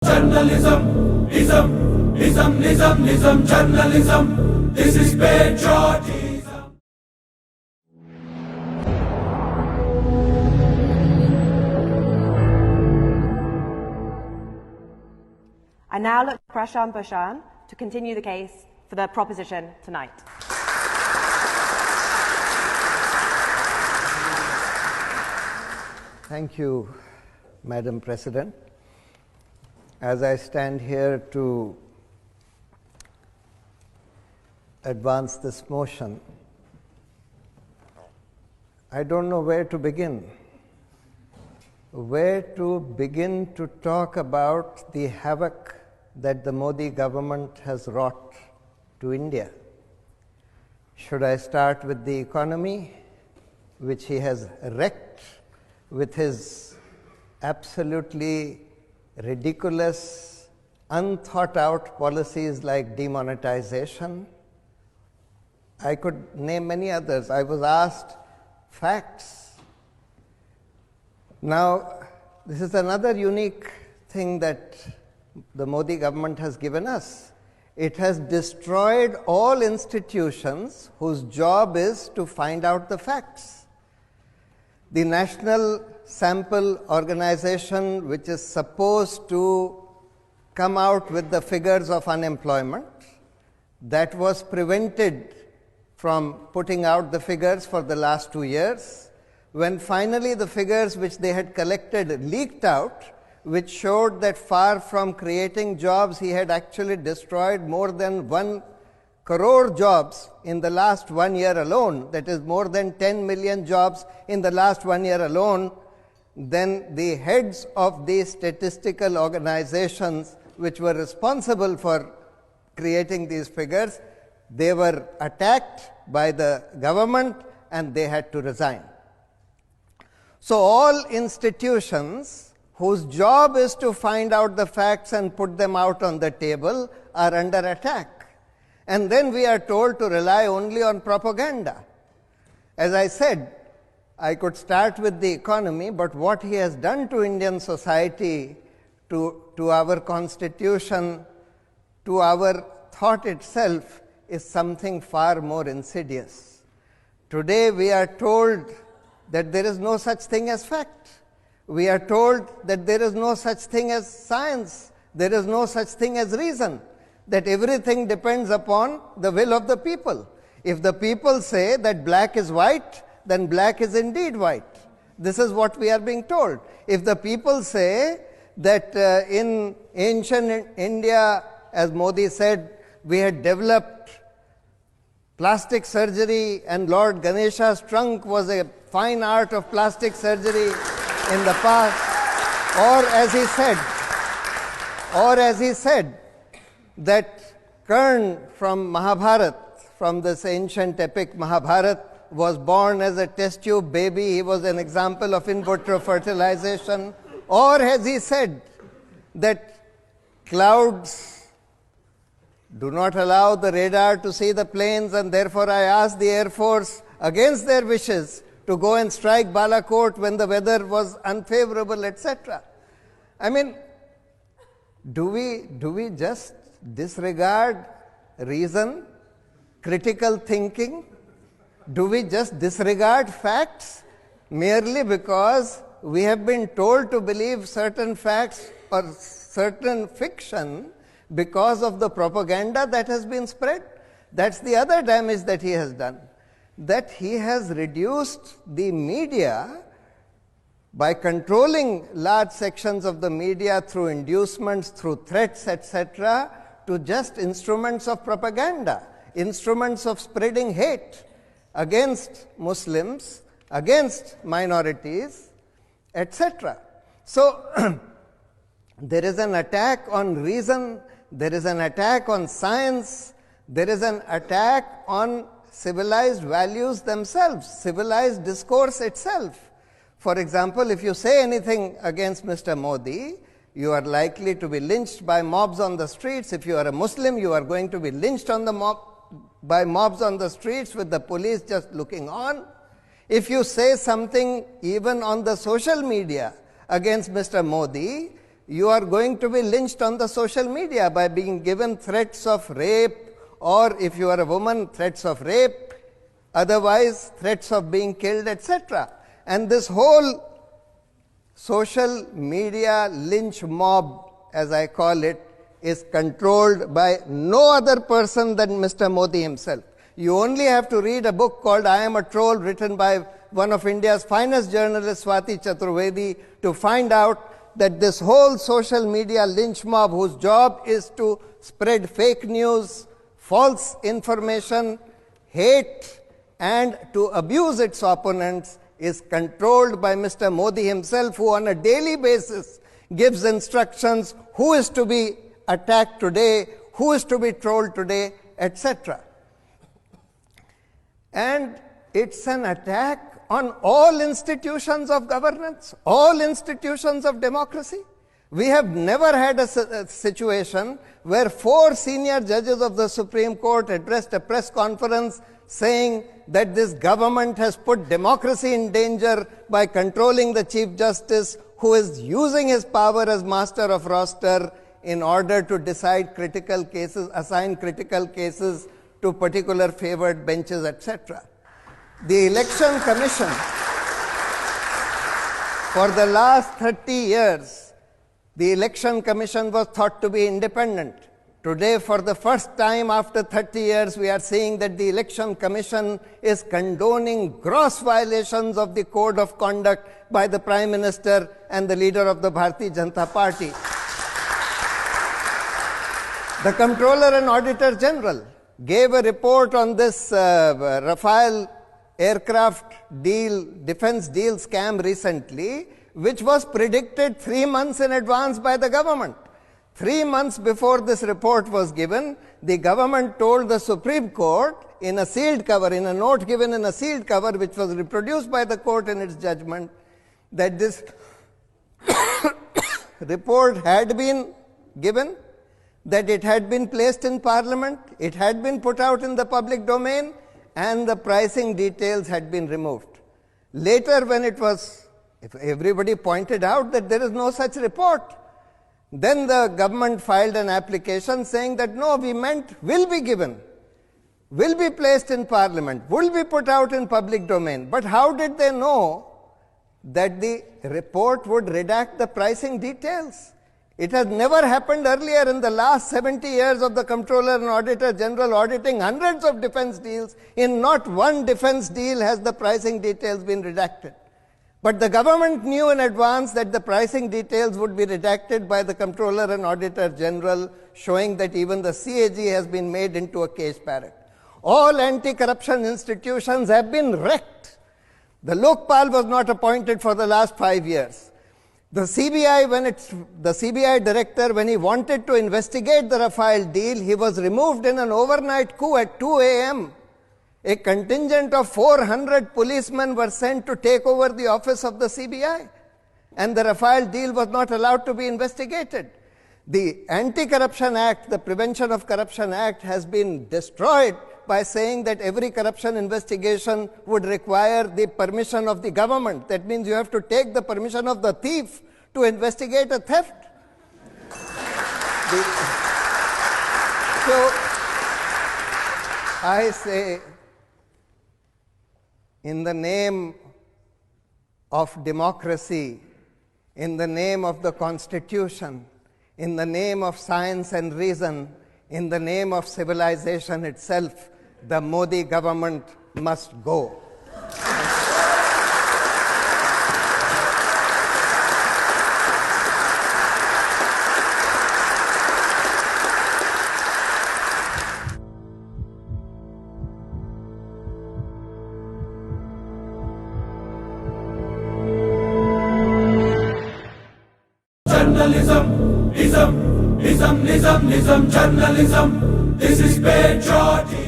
Journalism, ism, journalism. This is patriotism. I now look to Prashanth Bhushan to continue the case for the proposition tonight. Thank you, Madam President. As I stand here to advance this motion, I don't know where to begin. Where to begin to talk about the havoc that the Modi government has wrought to India. Should I start with the economy, which he has wrecked with his absolutely ridiculous, unthought out policies like demonetization? I could name many others. I was asked facts. Now, this is another unique thing that the Modi government has given us. It has destroyed all institutions whose job is to find out the facts. The National Sample Organization, which is supposed to come out with the figures of unemployment, that was prevented from putting out the figures for the last 2 years. When finally the figures which they had collected leaked out, which showed that far from creating jobs, he had actually destroyed more than 1 crore jobs in the last 1 year alone, that is more than 10 million jobs in the last 1 year alone, then the heads of these statistical organizations which were responsible for creating these figures, they were attacked by the government and they had to resign. So all institutions whose job is to find out the facts and put them out on the table are under attack. And then we are told to rely only on propaganda. As I said, I could start with the economy, but what he has done to Indian society, to our constitution, to our thought itself, is something far more insidious. Today we are told that there is no such thing as fact. We are told that there is no such thing as science. There is no such thing as reason. That everything depends upon the will of the people. If the people say that black is white, then black is indeed white. This is what we are being told. If the people say that in ancient India, as Modi said, we had developed plastic surgery and Lord Ganesha's trunk was a fine art of plastic surgery in the past, or as he said, that Karn from Mahabharata, from this ancient epic Mahabharata, was born as a test tube baby. He was an example of in vitro fertilization. Or as he said, that clouds do not allow the radar to see the planes, and therefore I asked the Air Force, against their wishes, to go and strike Balakot when the weather was unfavorable, etc. I mean, do we just disregard reason, critical thinking? Do we just disregard facts merely because we have been told to believe certain facts or certain fiction because of the propaganda that has been spread? That's the other damage that he has done. That he has reduced the media by controlling large sections of the media through inducements, through threats, etc., to just instruments of propaganda, instruments of spreading hate against Muslims, against minorities, etc. So there is an attack on reason, there is an attack on science, there is an attack on civilized values themselves, civilized discourse itself. For example, if you say anything against Mr. Modi, you are likely to be lynched by mobs on the streets. If you are a Muslim, you are going to be lynched by mobs on the streets with the police just looking on. If you say something even on the social media against Mr. Modi, you are going to be lynched on the social media by being given threats of rape, or if you are a woman, threats of rape, otherwise threats of being killed, etc. And this whole social media lynch mob, as I call it, is controlled by no other person than Mr. Modi himself. You only have to read a book called I Am a Troll, written by one of India's finest journalists, Swati Chaturvedi, to find out that this whole social media lynch mob, whose job is to spread fake news, false information, hate, and to abuse its opponents, is controlled by Mr. Modi himself, who on a daily basis gives instructions who is to be attacked today, who is to be trolled today, etc. And it's an attack on all institutions of governance, all institutions of democracy. We have never had a situation where 4 senior judges of the Supreme Court addressed a press conference saying that this government has put democracy in danger by controlling the Chief Justice, who is using his power as master of roster in order to decide critical cases, assign critical cases to particular favored benches, etc. The Election Commission, for the last 30 years, the Election Commission was thought to be independent. Today, for the first time after 30 years, we are seeing that the Election Commission is condoning gross violations of the Code of Conduct by the Prime Minister and the leader of the Bharatiya Janata Party. The Comptroller and Auditor General gave a report on this Rafale aircraft deal, defense deal scam recently, which was predicted 3 months in advance by the government. 3 months before this report was given, the government told the Supreme Court in a sealed cover, in a note given in a sealed cover, which was reproduced by the court in its judgment, that this report had been given, that it had been placed in Parliament, it had been put out in the public domain, and the pricing details had been removed. Later, when if everybody pointed out that there is no such report, then the government filed an application saying that no, we meant will be given, will be placed in Parliament, will be put out in public domain. But how did they know that the report would redact the pricing details? It has never happened earlier in the last 70 years of the Comptroller and Auditor General auditing hundreds of defense deals. In not one defense deal has the pricing details been redacted. But the government knew in advance that the pricing details would be redacted by the Comptroller and Auditor General, showing that even the CAG has been made into a cage parrot. All anti-corruption institutions have been wrecked. The Lokpal was not appointed for the last 5 years. The CBI director, when he wanted to investigate the Rafale deal, he was removed in an overnight coup at 2 a.m. A contingent of 400 policemen were sent to take over the office of the CBI, and the Rafale deal was not allowed to be investigated. The Anti-Corruption Act, the Prevention of Corruption Act, has been destroyed by saying that every corruption investigation would require the permission of the government. That means you have to take the permission of the thief to investigate a theft. So, I say, in the name of democracy, in the name of the Constitution, in the name of science and reason, in the name of civilization itself, the Modi government must go. Journalism, ism, Nizam, journalism. This is patriotism.